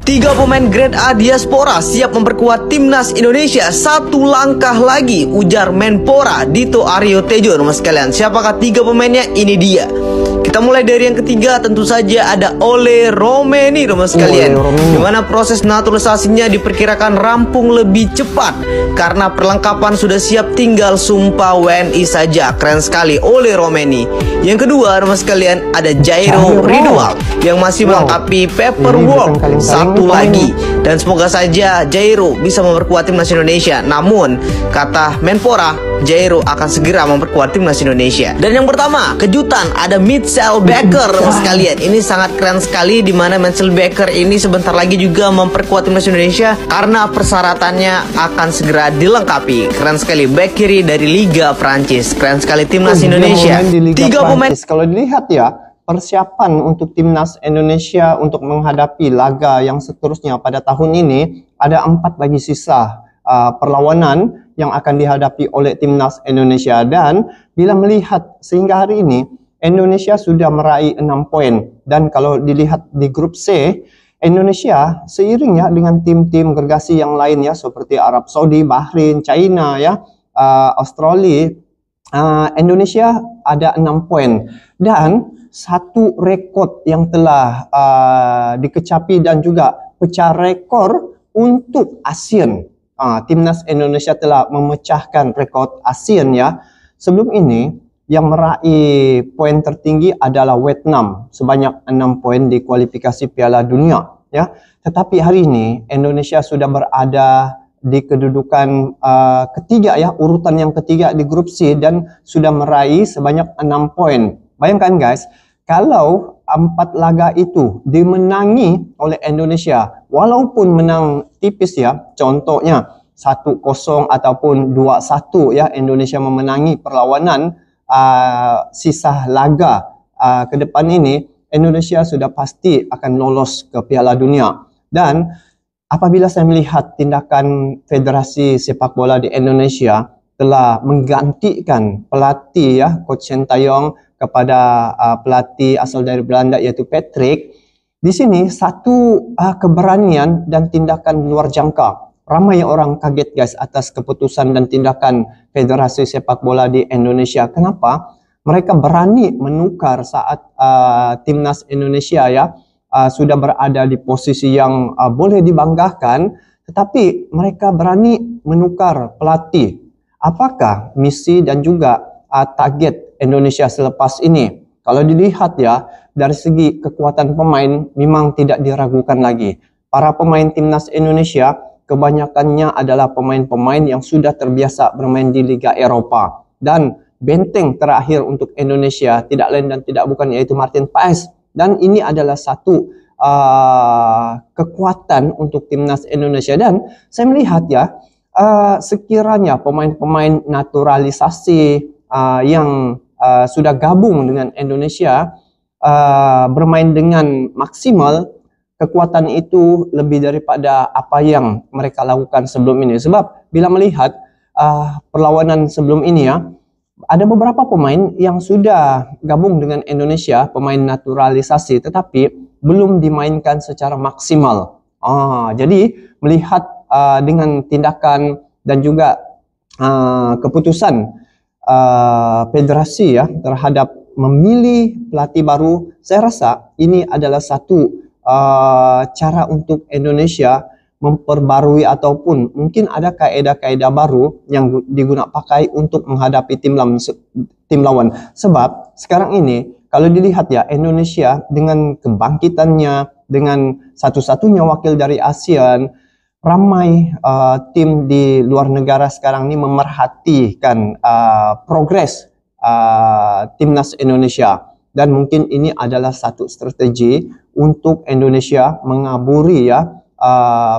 Tiga pemain grade A diaspora siap memperkuat timnas Indonesia satu langkah lagi, ujar Menpora Dito Aryo Tejo. Nama sekalian, siapakah tiga pemainnya? Ini dia. Kita mulai dari yang ketiga, tentu saja ada Ole Romeni, teman sekalian. Dimana proses naturalisasinya diperkirakan rampung lebih cepat karena perlengkapan sudah siap, tinggal sumpah WNI saja. Keren sekali Ole Romeni. Yang kedua, teman sekalian, ada Jairo Ridwan yang masih melengkapi paperwork satu lagi. Dan semoga saja Jairo bisa memperkuat timnas Indonesia. Namun, kata Menpora, Jairo akan segera memperkuat timnas Indonesia. Dan yang pertama, kejutan, ada Mitchell Baker, teman sekalian. Ini sangat keren sekali, dimana Mitchell Baker ini sebentar lagi juga memperkuat timnas Indonesia karena persyaratannya akan segera dilengkapi. Keren sekali, back kiri dari Liga Prancis. Keren sekali timnas Indonesia. Tiga pemain. Kalau dilihat ya, persiapan untuk timnas Indonesia untuk menghadapi laga yang seterusnya pada tahun ini, ada 4 lagi sisa perlawanan yang akan dihadapi oleh timnas Indonesia. Dan bila melihat sehingga hari ini, Indonesia sudah meraih 6 poin. Dan kalau dilihat di grup C, Indonesia seiringnya dengan tim-tim gergasi yang lainnya seperti Arab Saudi, Bahrain, China, ya, Australia, Indonesia ada 6 poin. Dan satu rekod yang telah dikecapi dan juga pecah rekor untuk ASEAN. Timnas Indonesia telah memecahkan rekod ASEAN, ya. Sebelum ini yang meraih poin tertinggi adalah Vietnam sebanyak 6 poin di kualifikasi Piala Dunia, ya. Tetapi hari ini Indonesia sudah berada di kedudukan ketiga, ya, urutan yang ketiga di grup C dan sudah meraih sebanyak 6 poin. Bayangkan guys, kalau 4 laga itu dimenangi oleh Indonesia, walaupun menang tipis, ya, contohnya 1-0 ataupun 2-1, ya, Indonesia memenangi perlawanan sisa laga ke depan ini, Indonesia sudah pasti akan lolos ke Piala Dunia. Dan apabila saya melihat tindakan Federasi Sepak Bola di Indonesia telah menggantikan pelatih, ya, Coach Sintayong kepada pelatih asal dari Belanda yaitu Patrick, di sini satu keberanian dan tindakan luar jangka. Ramai orang kaget guys atas keputusan dan tindakan Federasi Sepak Bola di Indonesia. Kenapa? Mereka berani menukar saat timnas Indonesia, ya, sudah berada di posisi yang boleh dibanggakan, tetapi mereka berani menukar pelatih. Apakah misi dan juga target Indonesia selepas ini? Kalau dilihat, ya, dari segi kekuatan pemain memang tidak diragukan lagi. Para pemain timnas Indonesia kebanyakannya adalah pemain-pemain yang sudah terbiasa bermain di Liga Eropa. Dan benteng terakhir untuk Indonesia tidak lain dan tidak bukan yaitu Martin Paes. Dan ini adalah satu kekuatan untuk timnas Indonesia. Dan saya melihat, ya, sekiranya pemain-pemain naturalisasi yang sudah gabung dengan Indonesia bermain dengan maksimal, kekuatan itu lebih daripada apa yang mereka lakukan sebelum ini. Sebab bila melihat perlawanan sebelum ini, ya, ada beberapa pemain yang sudah gabung dengan Indonesia, pemain naturalisasi, tetapi belum dimainkan secara maksimal. Jadi melihat dengan tindakan dan juga keputusan federasi, ya, terhadap memilih pelatih baru, saya rasa ini adalah satu cara untuk Indonesia memperbarui ataupun mungkin ada kaedah-kaedah baru yang digunakan pakai untuk menghadapi tim lawan. Sebab sekarang ini kalau dilihat, ya, Indonesia dengan kebangkitannya, dengan satu-satunya wakil dari ASEAN, ramai tim di luar negara sekarang ini memerhatikan progres timnas Indonesia. Dan mungkin ini adalah satu strategi untuk Indonesia mengaburi, ya,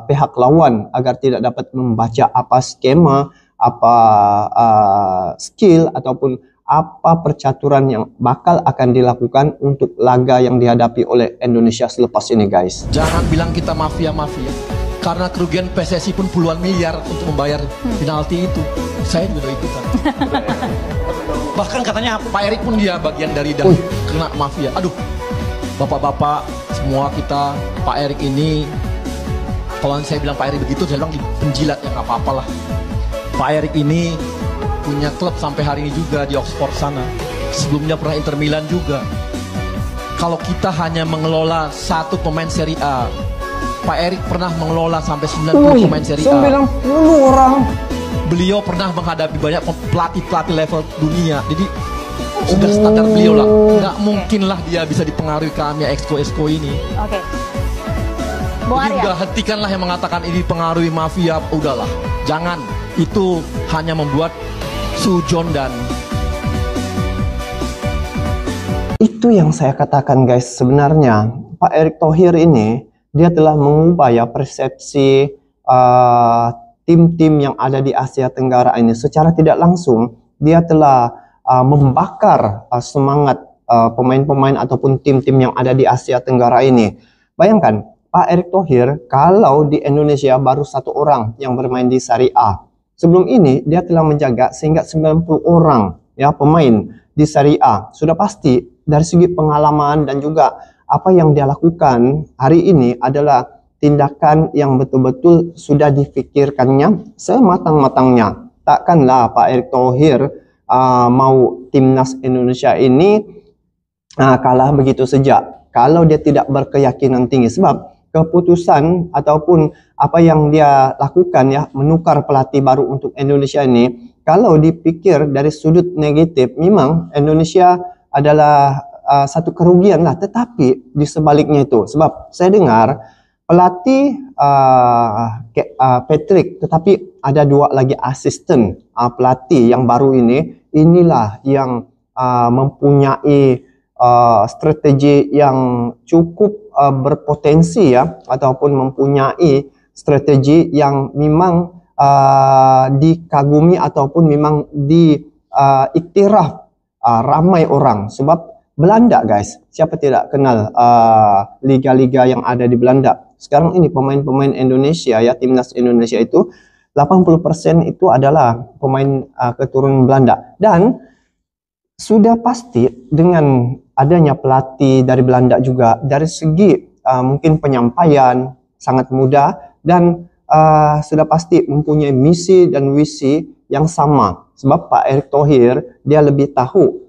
pihak lawan agar tidak dapat membaca apa skema, apa skill ataupun apa percaturan yang bakal akan dilakukan untuk laga yang dihadapi oleh Indonesia selepas ini, guys. Jangan bilang kita mafia-mafia, karena kerugian PSSI pun puluhan miliar untuk membayar penalti itu. Saya juga udah ikutan. Bahkan katanya Pak Erik pun dia bagian dari kena mafia. Aduh, bapak-bapak semua kita, Pak Erik ini Kalau saya bilang Pak Erik begitu, saya bilang penjilat, ya nggak apa-apa lah. Pak Erik ini punya klub sampai hari ini juga di Oxford sana. Sebelumnya pernah Inter Milan juga. Kalau kita hanya mengelola satu pemain Serie A, Pak Erik pernah mengelola sampai 90 pemain Serie A. 90 orang. Beliau pernah menghadapi banyak pelatih-pelatih level dunia. Jadi sudah standar beliau lah. Nggak mungkin lah dia bisa dipengaruhi kami exco ini. Oke. Bung Jadi Arya. udah hentikanlah yang mengatakan ini pengaruhi mafia. Udahlah, jangan. Itu hanya membuat sujon dan Itu yang saya katakan guys, sebenarnya Pak Erick Thohir ini dia telah mengubah ya persepsi tim-tim yang ada di Asia Tenggara ini. Secara tidak langsung dia telah membakar semangat pemain-pemain ataupun tim-tim yang ada di Asia Tenggara ini. Bayangkan Pak Erick Thohir kalau di Indonesia baru 1 orang yang bermain di Serie A. Sebelum ini dia telah menjaga sehingga 90 orang ya pemain di Serie A. Sudah pasti dari segi pengalaman dan juga apa yang dia lakukan hari ini adalah tindakan yang betul-betul sudah difikirkannya sematang-matangnya. Takkanlah Pak Erick Thohir mau timnas Indonesia ini kalah begitu saja kalau dia tidak berkeyakinan tinggi. Sebab keputusan ataupun apa yang dia lakukan ya menukar pelatih baru untuk Indonesia ini, kalau dipikir dari sudut negatif, memang Indonesia adalah satu kerugian lah. Tetapi di sebaliknya itu, sebab saya dengar pelatih Patrick, tetapi ada 2 lagi asisten pelatih yang baru ini, inilah yang mempunyai strategi yang cukup berpotensi ya, ataupun mempunyai strategi yang memang dikagumi ataupun memang diiktiraf ramai orang. Sebab Belanda guys, siapa tidak kenal liga-liga yang ada di Belanda. Sekarang ini pemain-pemain Indonesia ya, timnas Indonesia itu 80% itu adalah pemain keturunan Belanda. Dan sudah pasti dengan adanya pelatih dari Belanda juga, dari segi mungkin penyampaian sangat mudah, dan sudah pasti mempunyai misi dan visi yang sama. Sebab Pak Erick Thohir dia lebih tahu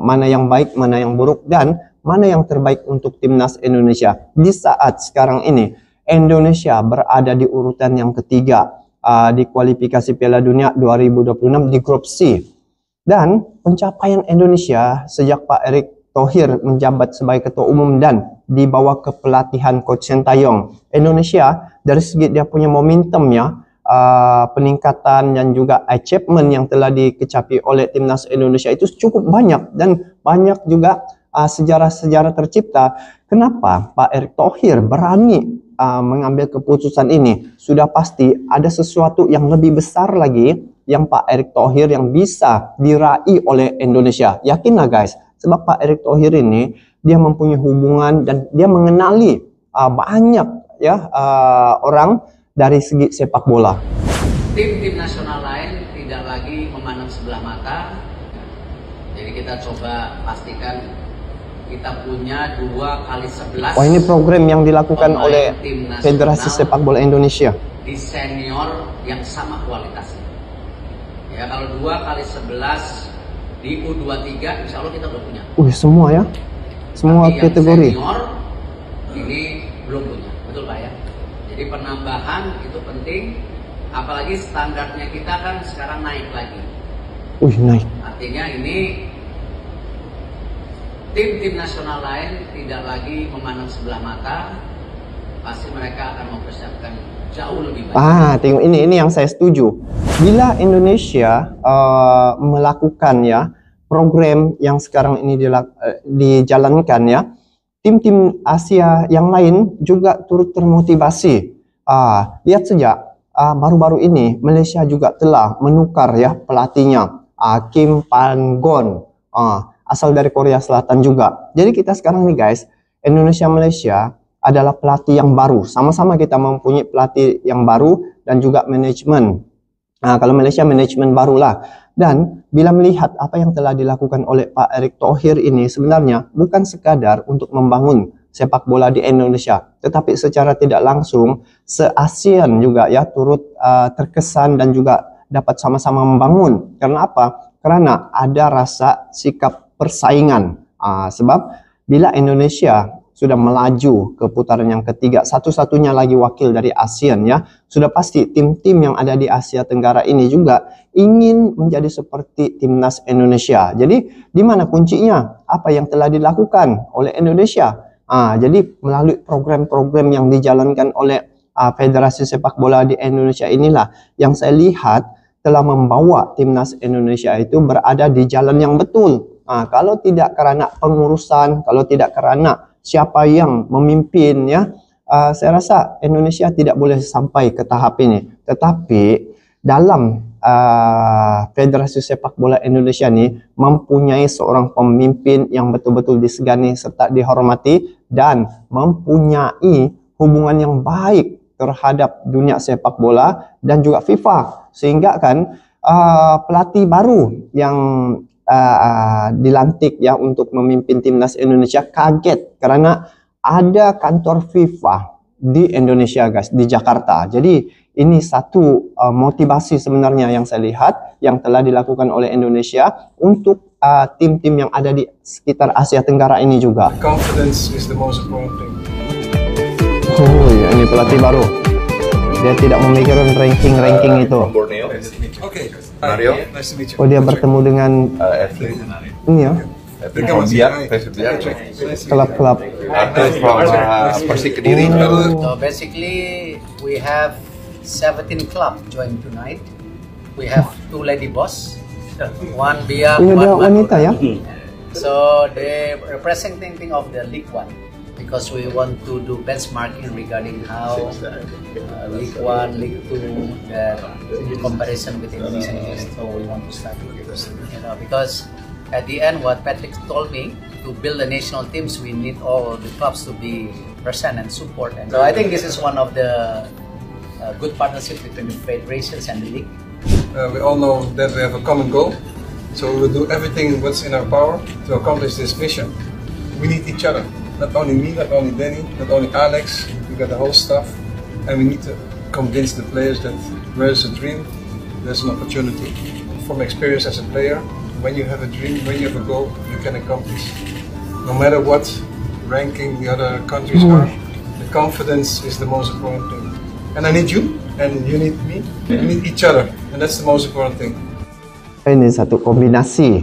mana yang baik, mana yang buruk, dan mana yang terbaik untuk timnas Indonesia. Di saat sekarang ini Indonesia berada di urutan yang ketiga di kualifikasi Piala Dunia 2026 di grup C. Dan pencapaian Indonesia sejak Pak Erick Thohir menjabat sebagai ketua umum dan di bawah kepelatihan Coach Sintayong, Indonesia dari segi dia punya momentumnya, peningkatan dan juga achievement yang telah dikecapi oleh timnas Indonesia itu cukup banyak, dan banyak juga sejarah-sejarah tercipta. Kenapa Pak Erick Thohir berani mengambil keputusan ini? Sudah pasti ada sesuatu yang lebih besar lagi yang Pak Erick Thohir yang bisa diraih oleh Indonesia. Yakinlah guys, sebab Pak Erick Thohir ini dia mempunyai hubungan dan dia mengenali banyak ya orang dari segi sepak bola. Tim-tim nasional lain tidak lagi memandang sebelah mata. Jadi kita coba pastikan kita punya 2x11. Wah, ini program yang dilakukan oleh Federasi Sepak Bola Indonesia di senior yang sama kualitasnya. Ya, kalau 2x11 di U23 insya Allah kita udah punya. Semua ya, semua tapi kategori. Yang senior ini belum punya, betul Pak ya. Jadi penambahan itu penting, apalagi standarnya kita kan sekarang naik lagi. Naik. Artinya ini tim-tim nasional lain tidak lagi memandang sebelah mata, pasti mereka akan mempersiapkan jauh lebih baik. Tengok ini yang saya setuju. Bila Indonesia melakukan ya program yang sekarang ini dijalankan ya, tim-tim Asia yang lain juga turut termotivasi. Lihat saja baru-baru ini Malaysia juga telah menukar ya pelatihnya, Kim Pan-gon, asal dari Korea Selatan juga. Jadi kita sekarang nih guys, Indonesia Malaysia adalah pelatih yang baru. Sama-sama kita mempunyai pelatih yang baru dan juga manajemen. Kalau Malaysia manajemen barulah. Dan bila melihat apa yang telah dilakukan oleh Pak Erick Thohir ini, sebenarnya bukan sekadar untuk membangun sepak bola di Indonesia. Tetapi secara tidak langsung se-ASEAN juga ya turut terkesan dan juga dapat sama-sama membangun. Karena apa? Karena ada rasa sikap persaingan. Sebab bila Indonesia sudah melaju ke putaran yang ketiga, satu-satunya lagi wakil dari ASEAN ya, sudah pasti tim-tim yang ada di Asia Tenggara ini juga ingin menjadi seperti timnas Indonesia. Jadi di mana kuncinya? Apa yang telah dilakukan oleh Indonesia? Jadi melalui program-program yang dijalankan oleh Federasi Sepak Bola di Indonesia inilah yang saya lihat telah membawa timnas Indonesia itu berada di jalan yang betul. Kalau tidak karena pengurusan, kalau tidak karena siapa yang memimpin ya, saya rasa Indonesia tidak boleh sampai ke tahap ini. Tetapi dalam Federasi Sepak Bola Indonesia ini mempunyai seorang pemimpin yang betul-betul disegani serta dihormati dan mempunyai hubungan yang baik terhadap dunia sepak bola dan juga FIFA, sehingga kan pelatih baru yang dilantik ya untuk memimpin timnas Indonesia kaget karena ada kantor FIFA di Indonesia guys, di Jakarta. Jadi ini satu motivasi sebenarnya yang saya lihat yang telah dilakukan oleh Indonesia untuk tim-tim yang ada di sekitar Asia Tenggara ini juga. Confidence is the most important thing. Oh ya, ini pelatih baru. Dia tidak memikirkan ranking itu. Borneo. Okay. Mario. Nice to meet you. Oh, dia bertemu dengan Athlete. ini ya, klub-klub. Athlete from Persik Kediri. So basically, we have 17 clubs join tonight. We have 2 lady boss, one Bia, Ini ada one wanita ya? So they representing of the League One because we want to do benchmarking regarding how League One, League Two, the comparison with Indonesian leagues. So we want to start with this, because at the end, what Patrick told me, to build the national teams, we need all the clubs to be present and support. And so I think this is one of the good partnership between the federations and the league. We all know that we have a common goal, so we will do everything what's in our power to accomplish this mission. We need each other, not only me, not only Danny, not only Alex, we got the whole staff, and we need to convince the players that where there's a dream, there's an opportunity. From experience as a player, when you have a dream, when you have a goal, you can accomplish. No matter what ranking the other countries are, the confidence is the most important thing. And I need you, and you need me, we need each other, and that's the most important thing. Ini satu kombinasi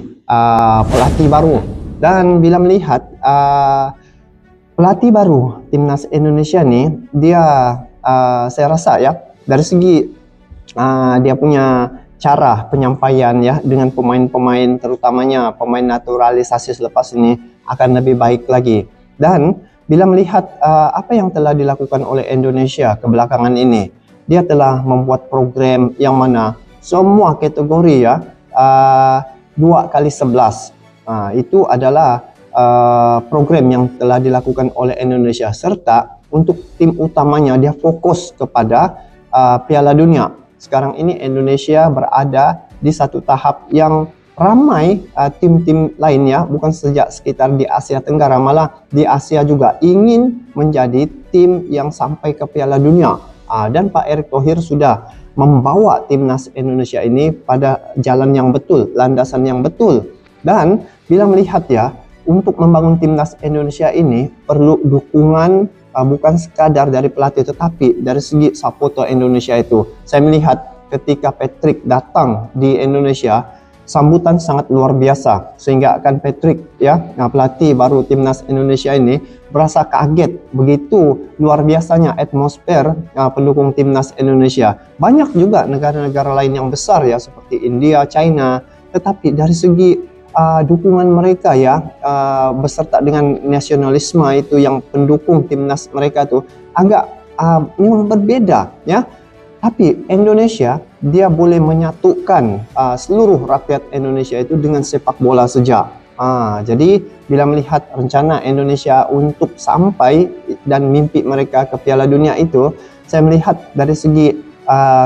pelatih baru, dan bila melihat pelatih baru timnas Indonesia nih, dia saya rasa ya dari segi dia punya cara penyampaian ya dengan pemain-pemain, terutamanya pemain naturalisasi selepas ini akan lebih baik lagi. Dan bila melihat apa yang telah dilakukan oleh Indonesia kebelakangan ini, dia telah membuat program yang mana semua kategori ya 2x11 itu adalah program yang telah dilakukan oleh Indonesia, serta untuk tim utamanya dia fokus kepada Piala Dunia. Sekarang ini Indonesia berada di satu tahap yang ramai tim-tim lainnya, bukan sejak sekitar di Asia Tenggara, malah di Asia juga ingin menjadi tim yang sampai ke Piala Dunia. Dan Pak Erick Thohir sudah membawa timnas Indonesia ini pada jalan yang betul, landasan yang betul. Dan bila melihat ya, untuk membangun timnas Indonesia ini perlu dukungan bukan sekadar dari pelatih, tetapi dari segi supporter Indonesia itu. Saya melihat ketika Patrick datang di Indonesia, sambutan sangat luar biasa, sehingga akan Patrick ya, pelatih baru timnas Indonesia ini berasa kaget begitu luar biasanya atmosfer pendukung timnas Indonesia. Banyak juga negara-negara lain yang besar ya seperti India, China, tetapi dari segi dukungan mereka ya beserta dengan nasionalisme itu yang pendukung timnas mereka itu agak memang berbeda ya. Tapi Indonesia dia boleh menyatukan seluruh rakyat Indonesia itu dengan sepak bola saja. Jadi bila melihat rencana Indonesia untuk sampai dan mimpi mereka ke Piala Dunia itu, saya melihat dari segi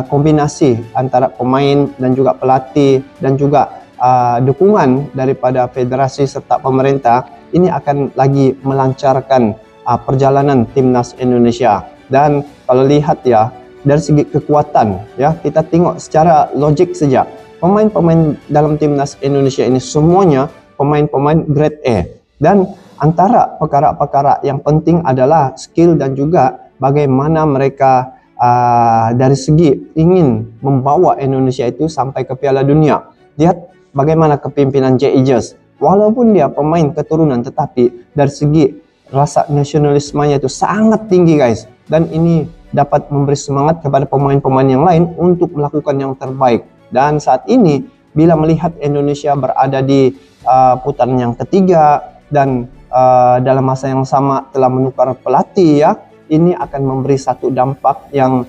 kombinasi antara pemain dan juga pelatih dan juga dukungan daripada federasi serta pemerintah ini akan lagi melancarkan perjalanan timnas Indonesia. Dan kalau lihat ya dari segi kekuatan ya, kita tengok secara logik saja, pemain-pemain dalam timnas Indonesia ini semuanya pemain-pemain grade A. Dan antara perkara-perkara yang penting adalah skill dan juga bagaimana mereka dari segi ingin membawa Indonesia itu sampai ke Piala Dunia. Lihat bagaimana kepimpinan J. Ejas. Walaupun dia pemain keturunan, tetapi dari segi rasa nasionalismenya itu sangat tinggi guys. Dan ini dapat memberi semangat kepada pemain-pemain yang lain untuk melakukan yang terbaik. Dan saat ini bila melihat Indonesia berada di putaran yang ketiga dan dalam masa yang sama telah menukar pelatih ya, ini akan memberi satu dampak yang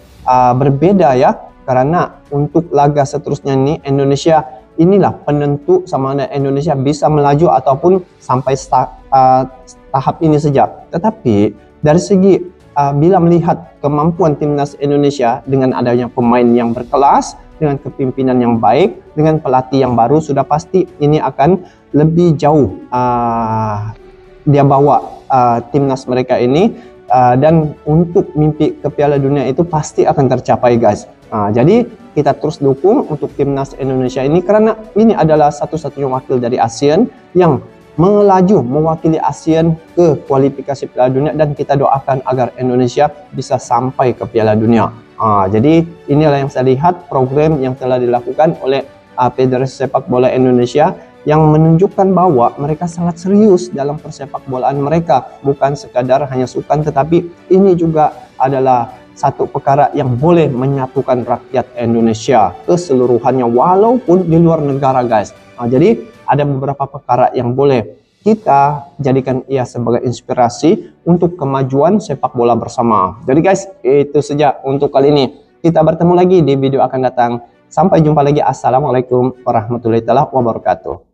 berbeda ya. Karena untuk laga seterusnya ini Indonesia inilah penentu sama mana Indonesia bisa melaju ataupun sampai tahap ini saja. Tetapi dari segi bila melihat kemampuan timnas Indonesia dengan adanya pemain yang berkelas, dengan kepimpinan yang baik, dengan pelatih yang baru, sudah pasti ini akan lebih jauh dia bawa timnas mereka ini, dan untuk mimpi ke Piala Dunia itu pasti akan tercapai guys. Jadi kita terus dukung untuk timnas Indonesia ini karena ini adalah satu-satunya wakil dari ASEAN yang melaju mewakili ASEAN ke kualifikasi Piala Dunia, dan kita doakan agar Indonesia bisa sampai ke Piala Dunia. Jadi inilah yang saya lihat program yang telah dilakukan oleh Federasi Sepak Bola Indonesia yang menunjukkan bahwa mereka sangat serius dalam persepak bolaan mereka, bukan sekadar hanya sukan, tetapi ini juga adalah satu perkara yang boleh menyatukan rakyat Indonesia keseluruhannya walaupun di luar negara guys. Jadi ada beberapa perkara yang boleh kita jadikan ia sebagai inspirasi untuk kemajuan sepak bola bersama. Jadi guys, itu saja untuk kali ini. Kita bertemu lagi di video akan datang. Sampai jumpa lagi. Assalamualaikum warahmatullahi wabarakatuh.